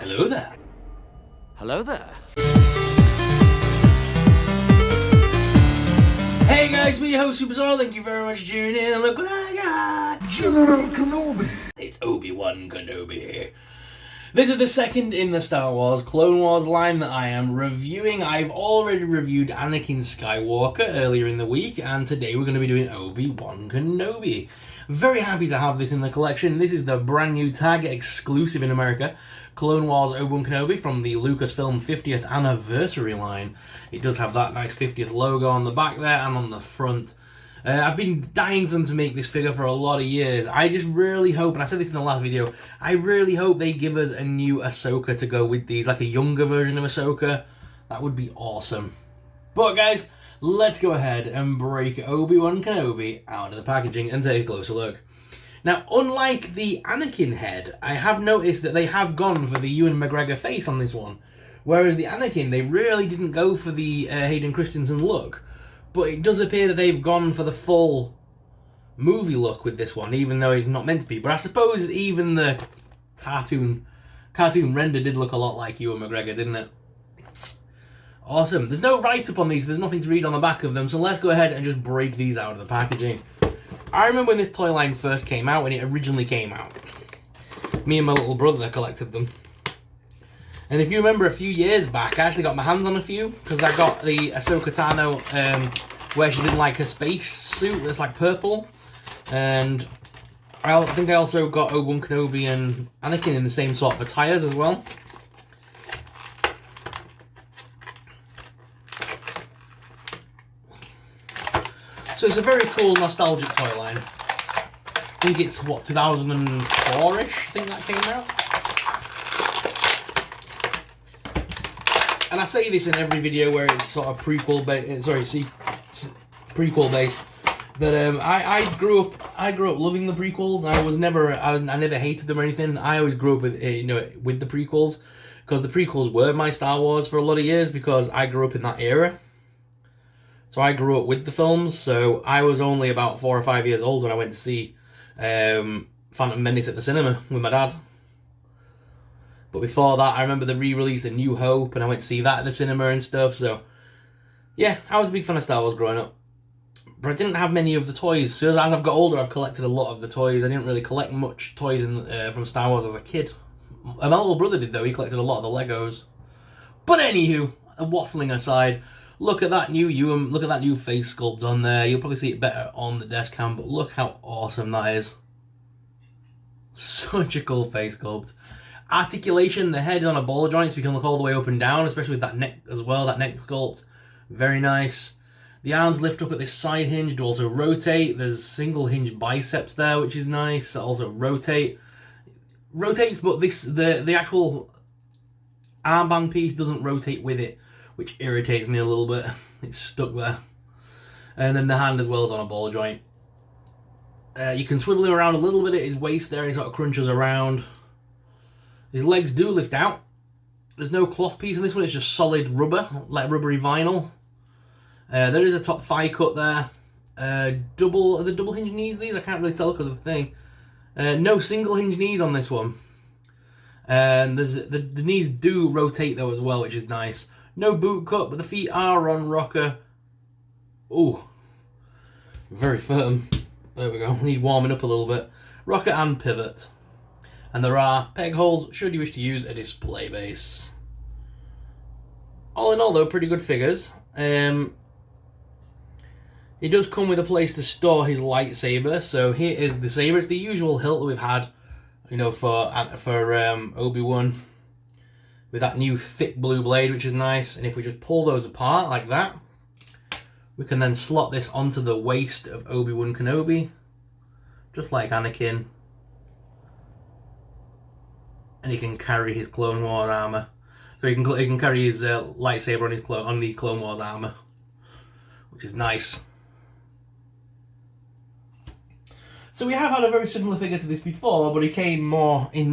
Hello there. Hello there. Hey guys, me, your host Superstar. Thank you very much for tuning in. Look what I got! General Kenobi! It's Obi-Wan Kenobi. This is the second in the Star Wars Clone Wars line that I am reviewing. I've already reviewed Anakin Skywalker earlier in the week, and today we're going to be doing Obi-Wan Kenobi. Very happy to have this in the collection. This is the brand new tag, exclusive in America, Clone Wars Obi-Wan Kenobi from the Lucasfilm 50th anniversary line. It does have that nice 50th logo on the back there and on the front. I've been dying for them to make this figure for a lot of years. I just really hope, and I said this in the last video, I really hope they give us a new Ahsoka to go with these, like a younger version of Ahsoka. That would be awesome. But guys, let's go ahead and break Obi-Wan Kenobi out of the packaging and take a closer look. Now, unlike the Anakin head, I have noticed that they have gone for the Ewan McGregor face on this one. Whereas the Anakin, they really didn't go for the Hayden Christensen look. But it does appear that they've gone for the full movie look with this one, even though he's not meant to be. But I suppose even the cartoon render did look a lot like Ewan McGregor, didn't it? Awesome. There's no write-up on these, there's nothing to read on the back of them, so let's go ahead and just break these out of the packaging. I remember when this toy line first came out, when it originally came out. Me and my little brother collected them. And if you remember a few years back, I actually got my hands on a few, because I got the Ahsoka Tano, where she's in like a space suit that's like purple. And I think I also got Obi-Wan Kenobi and Anakin in the same sort of attires as well. So it's a very cool nostalgic toy line. I think it's, what, 2004-ish, I think that came out. And I say this in every video where it's sort of prequel based. That I grew up loving the prequels. I never hated them or anything. I always grew up with with the prequels, because the prequels were my Star Wars for a lot of years, because I grew up in that era. So I grew up with the films. So I was only about 4 or 5 years old when I went to see Phantom Menace at the cinema with my dad. But before that, I remember they re-released A New Hope, and I went to see that at the cinema and stuff. So, yeah, I was a big fan of Star Wars growing up. But I didn't have many of the toys. So as I've got older, I've collected a lot of the toys. I didn't really collect much toys from Star Wars as a kid. My little brother did, though. He collected a lot of the Legos. But anywho, waffling aside, look at that new Ewan, look at that new face sculpt on there. You'll probably see it better on the desk cam, but look how awesome that is. Such a cool face sculpt. Articulation, the head on a ball joint, so you can look all the way up and down, especially with that neck as well, that neck sculpt. Very nice. The arms lift up at this side hinge to also rotate. There's single hinge biceps there, which is nice. Also rotates, but the actual armband piece doesn't rotate with it, which irritates me a little bit. It's stuck there. And then the hand as well is on a ball joint. You can swivel him around a little bit at his waist there, and he sort of crunches around. His legs do lift out. There's no cloth piece in this one, it's just solid rubber, like rubbery vinyl. There is a top thigh cut there. Are the double hinge knees these? I can't really tell because of the thing. No single hinge knees on this one. And the knees do rotate though as well, which is nice. No boot cut, but the feet are on rocker. Ooh, very firm. There we go, need warming up a little bit. Rocker and pivot. And there are peg holes should you wish to use a display base. All in all though, pretty good figures. It does come with a place to store his lightsaber. So here is the saber. It's the usual hilt that we've had, for Obi-Wan, with that new thick blue blade, which is nice. And if we just pull those apart like that, we can then slot this onto the waist of Obi-Wan Kenobi, just like Anakin. And he can carry his Clone Wars armor. So he can carry his lightsaber on the Clone Wars armor, which is nice. So we have had a very similar figure to this before, but he came in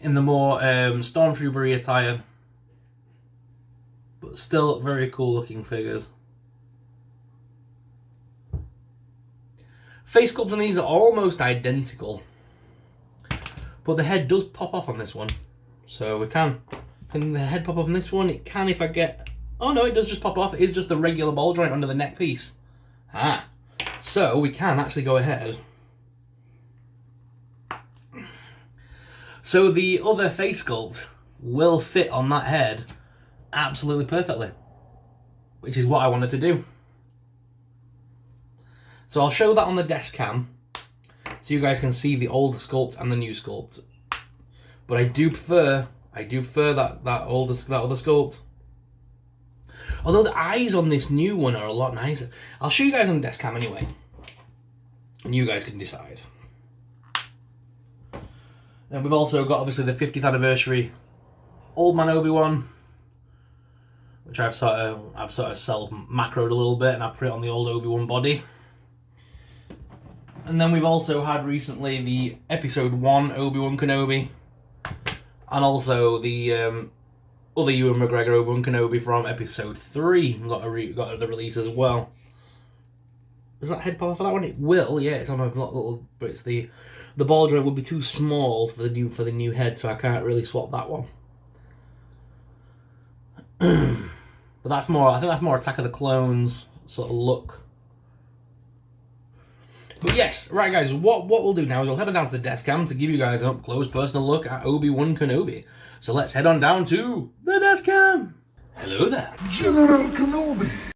the more Stormtrooper-y attire. But still very cool looking figures. Face sculpts on these are almost identical. But the head does pop off on this one. So we can the head pop off on this one? It can if I get... Oh no, it does just pop off. It is just the regular ball joint under the neck piece. Ah. So we can actually go ahead. So the other face sculpt will fit on that head absolutely perfectly, which is what I wanted to do. So I'll show that on the desk cam so you guys can see the old sculpt and the new sculpt. But I do prefer that other sculpt. Although the eyes on this new one are a lot nicer. I'll show you guys on the desk cam anyway, and you guys can decide. And we've also got obviously the 50th anniversary Old Man Obi-Wan, which I've sort of self macroed a little bit, and I've put it on the old Obi-Wan body. And then we've also had recently the Episode 1 Obi-Wan Kenobi, and also the other Ewan McGregor Obi-Wan Kenobi from Episode 3 got the release as well. Does that head pop off for that one? It will, yeah. It's on a little, but it's the ball joint would be too small for the new head, so I can't really swap that one. But that's more. I think that's more Attack of the Clones sort of look. But yes, right guys, what we'll do now is we'll head on down to the desk cam to give you guys an up close personal look at Obi-Wan Kenobi. So let's head on down to the desk cam. Hello there, General Kenobi.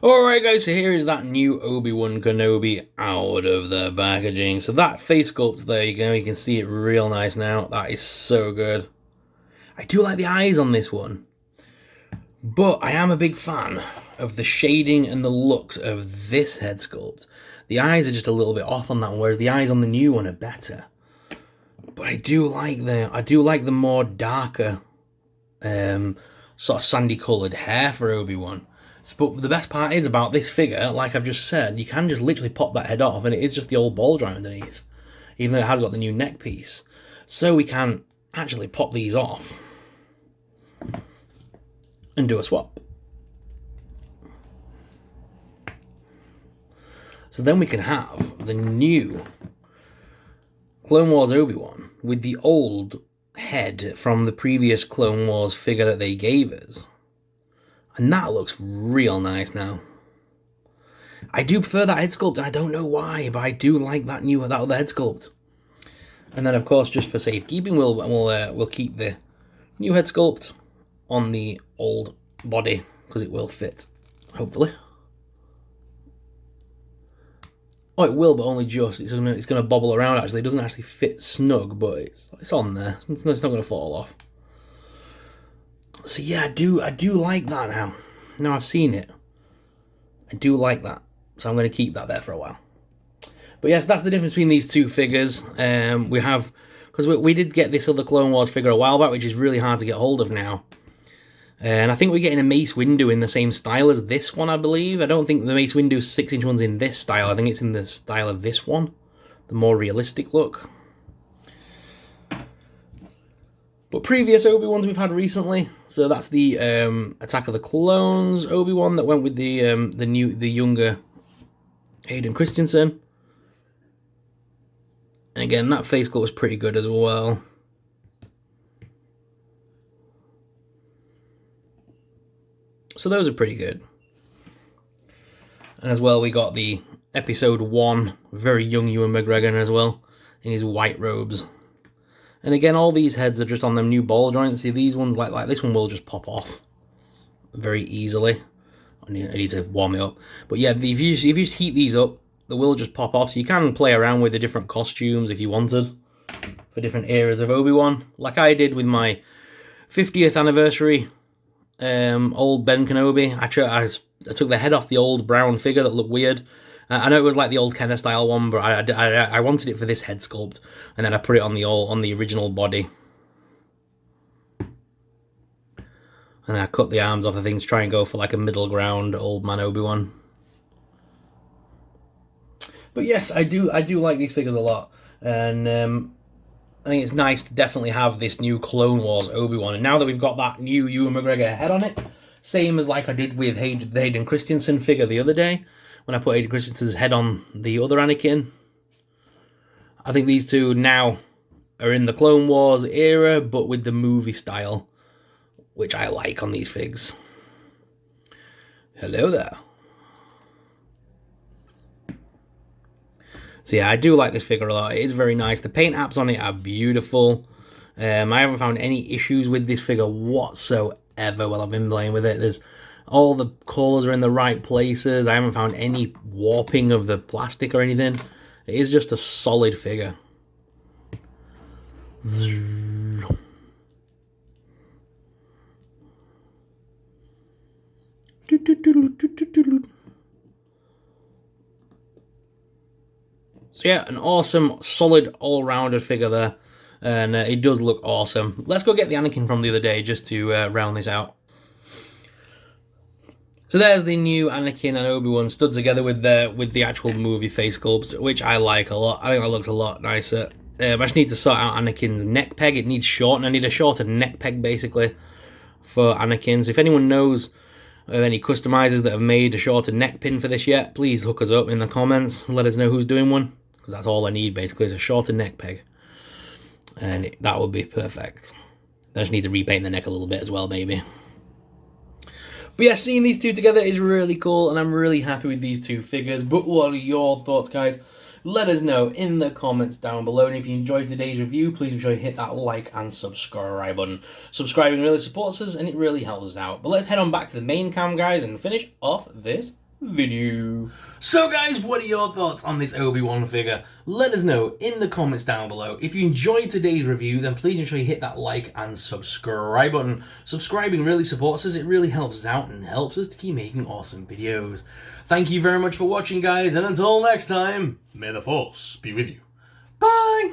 Alright guys, so here is that new Obi-Wan Kenobi out of the packaging. So that face sculpt there, you can see it real nice now. That is so good. I do like the eyes on this one. But I am a big fan of the shading and the looks of this head sculpt. The eyes are just a little bit off on that one, whereas the eyes on the new one are better. But I do like the more darker, sort of sandy coloured hair for Obi-Wan. But the best part is about this figure, like I've just said, you can just literally pop that head off, and it is just the old ball joint underneath, even though it has got the new neck piece. So we can actually pop these off and do a swap. So then we can have the new Clone Wars Obi-Wan with the old head from the previous Clone Wars figure that they gave us. And that looks real nice now. I do prefer that head sculpt, I don't know why, but I do like that other head sculpt. And then of course, just for safekeeping, we'll keep the new head sculpt on the old body, because it will fit, hopefully. Oh, it will, but only just. It's going to bobble around, actually. It doesn't actually fit snug, but it's on there. It's not going to fall off. So yeah, I do like that now. Now I've seen it. I do like that. So I'm going to keep that there for a while. But yes, that's the difference between these two figures. We have... Because we did get this other Clone Wars figure a while back, which is really hard to get hold of now. And I think we're getting a Mace Windu in the same style as this one, I believe. I don't think the Mace Windu 6-inch one's in this style. I think it's in the style of this one. The more realistic look. But previous Obi-Wans we've had recently. So that's the Attack of the Clones Obi-Wan that went with the younger Hayden Christensen. And again, that face sculpt was pretty good as well. So those are pretty good. And as well, we got the Episode 1, very young Ewan McGregor as well, in his white robes. And again, all these heads are just on them new ball joints. See, these ones, like this one, will just pop off very easily. I need to warm it up. But yeah, if you just heat these up, they will just pop off. So you can play around with the different costumes if you wanted for different eras of Obi-Wan, like I did with my 50th anniversary old Ben Kenobi. I took the head off the old brown figure that looked weird. I know it was like the old Kenner style one, but I wanted it for this head sculpt, and then I put it on the original body. And I cut the arms off the things, try and go for like a middle ground old man Obi-Wan. But yes, I do like these figures a lot, and I think it's nice to definitely have this new Clone Wars Obi-Wan. And now that we've got that new Ewan McGregor head on it, same as like I did with the Hayden Christensen figure the other day, when I put Hayden Christensen's head on the other Anakin. I think these two now are in the Clone Wars era, but with the movie style, which I like on these figs. Hello there. So yeah, I do like this figure a lot. It is very nice. The paint apps on it are beautiful. I haven't found any issues with this figure whatsoever while I've been playing with it. There's all the colours are in the right places. I haven't found any warping of the plastic or anything. It is just a solid figure. So yeah, an awesome, solid, all-rounded figure there. And it does look awesome. Let's go get the Anakin from the other day just to round this out. So there's the new Anakin and Obi-Wan stood together with the actual movie face sculpts, which I like a lot. I think that looks a lot nicer. I just need to sort out Anakin's neck peg. It needs shortened. I need a shorter neck peg, basically, for Anakin. So if anyone knows of any customizers that have made a shorter neck pin for this yet, please hook us up in the comments and let us know who's doing one. Because that's all I need, basically, is a shorter neck peg. And that would be perfect. I just need to repaint the neck a little bit as well, maybe. But yeah, seeing these two together is really cool, and I'm really happy with these two figures. But what are your thoughts, guys? Let us know in the comments down below. And if you enjoyed today's review, please be sure to hit that like and subscribe button. Subscribing really supports us, and it really helps us out. But let's head on back to the main cam, guys, and finish off this video. So guys, what are your thoughts on this Obi-Wan figure? Let us know in the comments down below. If you enjoyed today's review, then please make sure you hit that like and subscribe button. Subscribing really supports us, it really helps us out and helps us to keep making awesome videos. Thank you very much for watching, guys, and until next time, may the Force be with you. Bye!